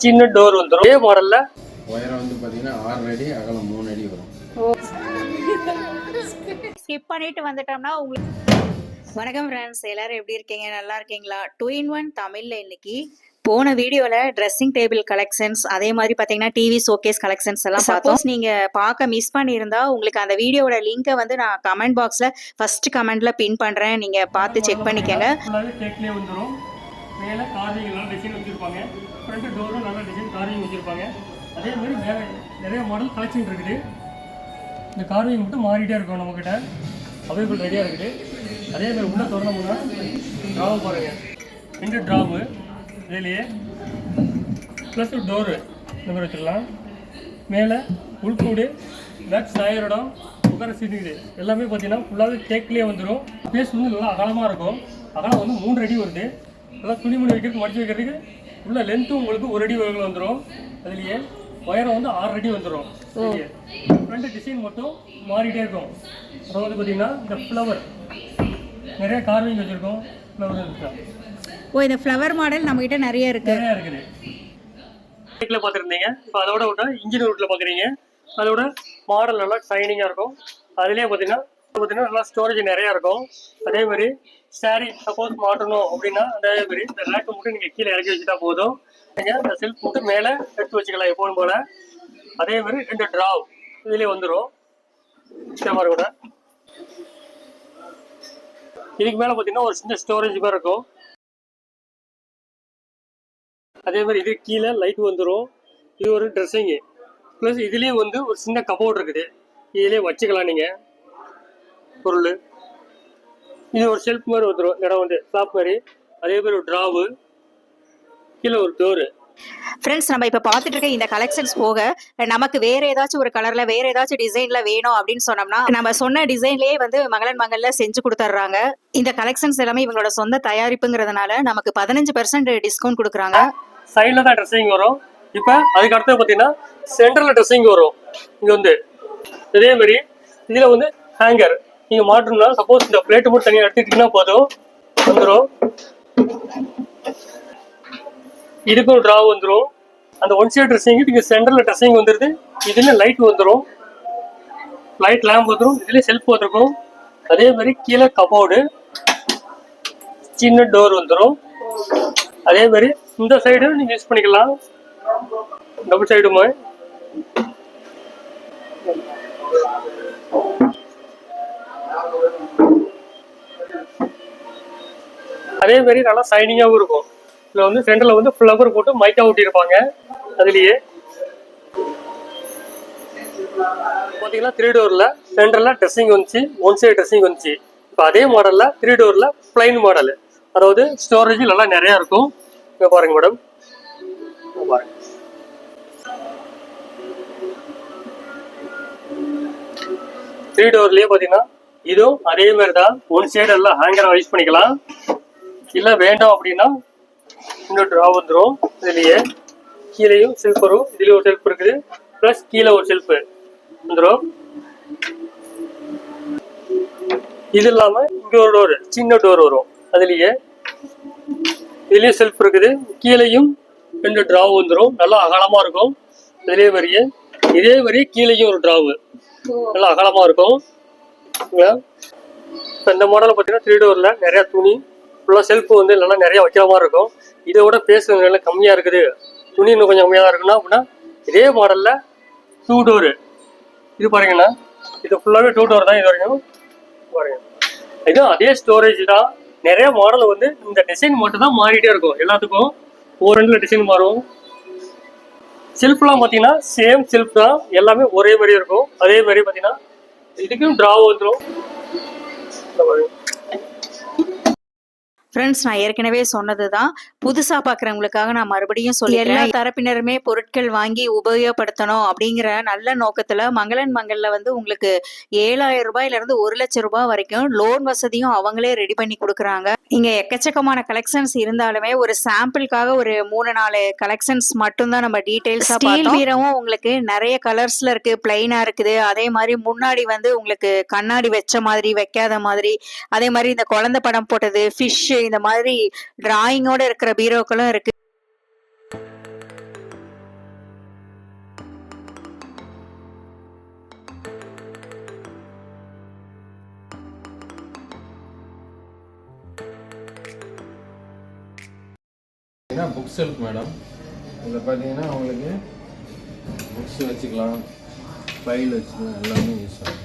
சின்ன டோர் வந்துரும். இதே மாடல்ல உயரம் வந்து பாத்தீங்கன்னா 6 அடி, அகலம் 3 அடி வரும். ஸ்கிப் பண்ணிட்டு வந்துட்டோம்னா உங்களுக்கு. வணக்கம் ஃப்ரெண்ட்ஸ், எல்லாரும் எப்படி இருக்கீங்க? நல்லா இருக்கீங்களா? 2-in-1 தமிழ்ல இன்னைக்கு போன வீடியோல ட்ரெஸ்ஸிங் டேபிள் கலெக்ஷன்ஸ், அதே மாதிரி பார்த்தீங்கன்னா டிவி ஷோகேஸ் கலெக்ஷன்ஸ் எல்லாம் பார்த்தோம். நீங்க பார்க்க மிஸ் பண்ணியிருந்தா உங்களுக்கு அந்த வீடியோட லிங்கை வந்து நான் கமெண்ட் பாக்ஸ்ல ஃபர்ஸ்ட் கமெண்ட்ல பின் பண்றேன், நீங்க பார்த்து செக் பண்ணிக்கங்க. கேக்லேயே வந்துடும். மேலே கார்விங் எல்லாம் டிசைன் வச்சுருப்பாங்க. ஃப்ரண்ட் டோரும் நல்லா டிசைன் கார்விங் வச்சுருப்பாங்க. அதே மாதிரி வேறு நிறைய மாடல் கலெக்ஷன் இருக்குது. இந்த கார்விங் மட்டும் மாறிட்டே இருக்கும். நம்மக்கிட்ட அவைலபிள் ரெடியாக இருக்குது. அதே மாதிரி உள்ள திறந்தோம்னா ட்ராவு பாருங்கள், 2 ட்ராவு இதுலேயே ப்ளஸ் டோரு இந்த மாதிரி வச்சிடலாம். மேலே உள்கூடு, பேக் சாயரிடம், உட்கார சீட்டுக்குது எல்லாமே பார்த்தீங்கன்னா ஃபுல்லாகவே கேக்லேயே வந்துடும். பேஸ் வந்து நல்லா அகலமாக இருக்கும். அகலம் வந்து 3 அடி வருது. நல்லா துணிமணி வைக்கிறதுக்கு, மடிச்சு வைக்கிறதுக்கு உள்ள லென்த்தும் உங்களுக்கு 1 அடி வரைக்கும் வந்துடும். அதுலேயே உயரம் வந்து 6 அடி வந்துடும். ஃப்ரண்ட் டிசைன் மட்டும் மாறிட்டே இருக்கும். அதாவது பார்த்தீங்கன்னா இந்த ஃப்ளவர் நிறைய கார்விங் வச்சுருக்கோம். ஃப்ளவர் இருக்கா? ஓ, இந்த ஃப்ளவர் மாடல் நம்மகிட்ட நிறைய இருக்கு. நிறையா இருக்குது. பைக்கில் பார்த்துருந்தீங்க. இப்போ அதோட விட்டா இன்ஜின் ரூட்டில் பார்க்குறீங்க. அதோட மாடல் நல்லா ஷைனிங்காக இருக்கும். அதுலேயே பார்த்தீங்கன்னா நல்லா ஸ்டோரேஜ் நிறையா இருக்கும். அதே மாதிரி சாரி சப்போஸ் மாட்டணும் அப்படின்னா அதே மாதிரி இந்த ரேக்கை மட்டும் நீங்கள் கீழே இறக்கி வச்சுட்டா போதும். நீங்கள் இந்த செல்ஃப் மட்டும் மேலே எடுத்து வச்சுக்கலாம் எப்போதும் போல். அதே மாதிரி 2 ட்ராவ் இதுலேயே வந்துடும். இந்த மாதிரி கூட இதுக்கு மேலே பார்த்தீங்கன்னா ஒரு சின்ன ஸ்டோரேஜ் மாதிரி இருக்கும். அதே மாதிரி இது கீழே லைட் வந்துடும். இது ஒரு ட்ரெஸ்ஸிங்கு ப்ளஸ் இதுலேயே வந்து ஒரு சின்ன கபோர்ட் இருக்குது. இதுலேயே வச்சுக்கலாம் நீங்கள் பொருள். இது ஒரு ஷெல்ஃப் மாதிரி வந்துடும். இடம் வந்து ஷாப் மாதிரி. அதே மாதிரி ஒரு ட்ராவு, கீழே ஒரு டோரு. ஃப்ரெண்ட்ஸ், நம்ம இப்போ பார்த்துட்டு இருக்க இந்த கலெக்ஷன்ஸ் போக நமக்கு வேற ஏதாச்சும் ஒரு கலர்ல வேற ஏதாச்சும் டிசைன்ல வேணும் அப்படின்னு சொன்னோம்னா நம்ம சொன்ன டிசைன்லயே வந்து மங்கள்ல செஞ்சு கொடுத்துட்றாங்க. இந்த கலெக்ஷன்ஸ் எல்லாமே இவங்களோட சொந்த தயாரிப்புங்கிறதுனால நமக்கு 15% டிஸ்கவுண்ட் கொடுக்குறாங்க. சைடில் தான் ட்ரெஸ்ஸிங் வரும். இப்போ அதுக்கு அடுத்து பார்த்தீங்கன்னா சென்டரில் ட்ரெஸ்ஸிங் வரும். இங்கே வந்து இதே மாதிரி இதில் வந்து ஹேங்கர் நீங்கள் மாட்டணும்னா சப்போஸ் இந்த பிளேட்டு மட்டும் தனியாக எடுத்துக்கிட்டீங்கன்னா போதும் வந்துடும். இதுக்கும் ஒரு ட்ராவ் வந்துடும். அந்த ஒன் சைட் ட்ரெஸ்ஸிங்கு இங்கே சென்டரில் ட்ரெஸ்ஸிங் வந்துடுது. இதுலேயும் லைட் வந்துடும், லைட் லேம்ப் வந்துடும். இதுலேயும் செல்ஃப் வந்துருக்கும். அதே மாதிரி கீழே கபோர்டு, சின்ன டோர் வந்துடும். அதே மாதிரி இந்த சைடு நீங்கள் யூஸ் பண்ணிக்கலாம், டபுள் சைடுமா. அதே மாதிரி நல்லா ஷைனிங்காகவும் இருக்கும். இதில் வந்து சென்டரில் வந்து ஃப்ளவர் போட்டு மைக்கா ஒட்டியிருப்பாங்க. அதுலேயே பார்த்தீங்கன்னா 3 டோரில் சென்டரில் ட்ரெஸ்ஸிங் வந்துச்சு, ஒன் சைடு ட்ரெஸ்ஸிங் வந்துச்சு. இப்போ அதே மாடலில் 3 டோரில் பிளைன் மாடல், அதாவது ஸ்டோரேஜ் நல்லா நிறையா இருக்கும். இங்கே பாருங்க மேடம், பாருங்க. த்ரீ டோர்லேயே பார்த்தீங்கன்னா இதுவும் அதே மாதிரி தான். ஒன் சைடு எல்லாம் ஹேங்கரை யூஸ் பண்ணிக்கலாம். இல்லை வேண்டாம் அப்படின்னா இன்னொரு ட்ரா வந்துடும். இதுலேயே கீழேயும் செல்ஃப் வரும். இதுலேயும் ஒரு செல்ஃப் இருக்குது, ப்ளஸ் கீழே ஒரு செல்ஃபு வந்துடும். இது இல்லாமல் இங்கே ஒரு டோர், சின்ன டோர் வரும். அதுலேயே இதுலேயும் செல்ஃப் இருக்குது. கீழேயும் 2 ட்ராவு வந்துடும். நல்லா அகலமாக இருக்கும். இதே மாதிரியே கீழேயும் ஒரு ட்ராவு நல்லா அகலமாக இருக்கும். இப்போ இந்த மாடலில் பார்த்தீங்கன்னா 3 டோரில் நிறையா துணி ஃபுல்லாக செல்ஃபு வந்து நல்லா நிறையா வைக்கிற மாதிரி இருக்கும். இதோட பேஸ் நல்லா கம்மியாக இருக்குது, துணி இன்னும் கொஞ்சம் கம்மியாக தான் இருக்குன்னா அப்படின்னா இதே மாடலில் 2 டோரு இது பாருங்கன்னா இது ஃபுல்லாகவே 2 டோர் தான். இது வரைக்கும் பாருங்க, இதுவும் அதே ஸ்டோரேஜ் தான். நிறைய மாடல் வந்து இந்த டிசைன் மட்டும் தான் மாறிட்டே இருக்கும். எல்லாத்துக்கும் ஒரு 2 டிசைன் மாறும். செல்ஃப்லாம் பார்த்தீங்கன்னா சேம் செல்ஃப் தான், எல்லாமே ஒரே மாதிரி இருக்கும். அதே மாதிரி பார்த்தீங்கன்னா இதுக்கும் ட்ராவ் வந்துடும். ஃப்ரெண்ட்ஸ், நான் ஏற்கனவே சொன்னது தான், புதுசாக பார்க்குறவங்களுக்காக நான் மறுபடியும் சொல்லி எல்லா தரப்பினருமே பொருட்கள் வாங்கி உபயோகப்படுத்தணும் அப்படிங்கிற நல்ல நோக்கத்தில் மங்களில் வந்து உங்களுக்கு 7,000 ரூபாயிலிருந்து 1,00,000 ரூபாய் வரைக்கும் லோன் வசதியும் அவங்களே ரெடி பண்ணி கொடுக்குறாங்க. இங்கே எக்கச்சக்கமான கலெக்ஷன்ஸ் இருந்தாலுமே ஒரு சாம்பிளுக்காக ஒரு 3-4 கலெக்ஷன்ஸ் மட்டும்தான் நம்ம டீட்டெயில்ஸாக பார்த்தோம். வீரமும் உங்களுக்கு நிறைய கலர்ஸில் இருக்குது, பிளைனாக இருக்குது. அதே மாதிரி முன்னாடி வந்து உங்களுக்கு கண்ணாடி வச்ச மாதிரி, வைக்காத மாதிரி, அதே மாதிரி இந்த குழந்தை படம் போட்டது, ஃபிஷ், இந்த மாதிரி டிராயிங்கோட இருக்கிற பீரோக்களும் இருக்கு. Book self madam. இதில் பார்த்தீங்கன்னா உங்களுக்கு புக்ஸ் வச்சுக்கலாம், ஃபைல் வச்சுக்கலாம், எல்லாமே யூஸ் ஆகும்.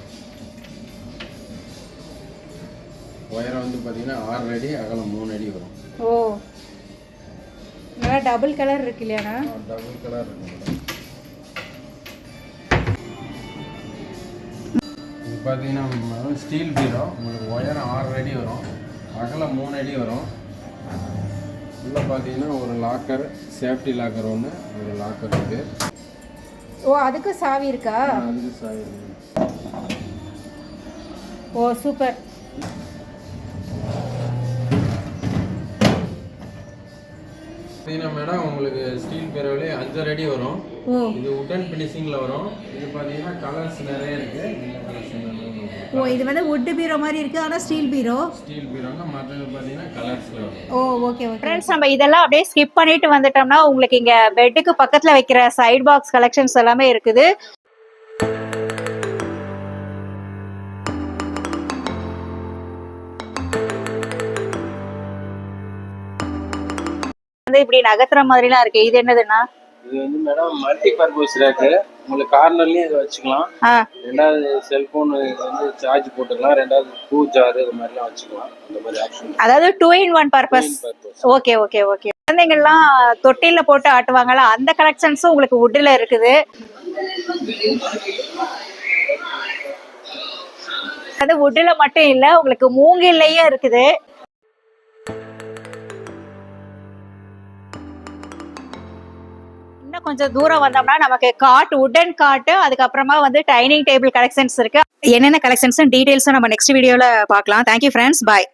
ஒயரம் வந்து பார்த்தீங்கன்னா 6 அடி, அகலம் 3 அடி வரும். ஓ, நல்லா டபுள் கலர் இருக்கு இல்லையாண்ணா? டபுள் கலர் இருக்கு மேடம். இது பார்த்தீங்கன்னா மேடம் ஸ்டீல் பீரோ. உங்களுக்கு ஒயரம் 6 அடி வரும், அகலம் 3 அடி வரும். உள்ளே பார்த்தீங்கன்னா ஒரு லாக்கர், சேஃப்டி லாக்கர் ஒன்று, ஒரு லாக்கர் இருக்குது. ஓ, அதுக்கு சாவி இருக்கா? அதுக்கு சாவி இருக்கு. ஓ, சூப்பர். பார்த்தீங்கன்னா மேடம் உங்களுக்கு ஸ்டீல் பீரோவிலே 5 அடி வரும். இது உட்டன் ஃபினிஷிங்கில் வரும். இது பார்த்தீங்கன்னா கலர்ஸ் நிறைய இருக்குது. இந்த கலர்ஸ் ஓ, இது வந்து வுட் பீரோ மாதிரி இருக்கு, ஆனால் ஸ்டீல் பீரோ. ஸ்டீல் பீரோங்க, மற்றது பார்த்தீங்கன்னா கலர்ஸில் வரும். ஓ, ஓகே ஓகே. ஃப்ரெண்ட்ஸ், நம்ம இதெல்லாம் அப்படியே ஸ்கிப் பண்ணிட்டு வந்துட்டோம்னா உங்களுக்கு இங்கே பெட்டுக்கு பக்கத்தில் வைக்கிற சைட் பாக்ஸ் கலெக்ஷன்ஸ் எல்லாமே இருக்குது. வந்து இப்படி நகர்த்துற மாதிரிலாம் இருக்கு. இது என்னதுன்னா? இது வந்து மேடம் மல்டி பர்பஸ் ரேக்கு. உங்களுக்கு கார்னர்லயும் இதை வச்சுக்கலாம். ரெண்டாவது செல்போன் வந்து சார்ஜ் போட்டுக்கலாம், ரெண்டாவது பூ ஜார் இது மாதிரிலாம் வச்சுக்கலாம். அந்த மாதிரி ஆப்ஷன், அதாவது 2-in-1 purpose. Okay okay okay. குழந்தைங்கள்லாம் தொட்டில போட்டு ஆட்டுவாங்கல்ல, அந்த கலெக்ஷன்ஸும் உங்களுக்கு வுட்ல இருக்குது. அது வுட்ல மட்டும் இல்ல, உங்களுக்கு மூங்கில்லையும் இருக்குது. இன்னும் கொஞ்சம் தூரம் வந்தோம்னா நமக்கு காட், வுடன் காட்டு, அதுக்கப்புறமா வந்து டைனிங் டேபிள் கலெக்ஷன்ஸ் இருக்கு. என்னென்ன கலெக்ஷன்ஸ் டீடைல்ஸும் நம்ம நெக்ஸ்ட் வீடியோல பார்க்கலாம். தேங்க்யூ ஃப்ரெண்ட்ஸ், பாய்.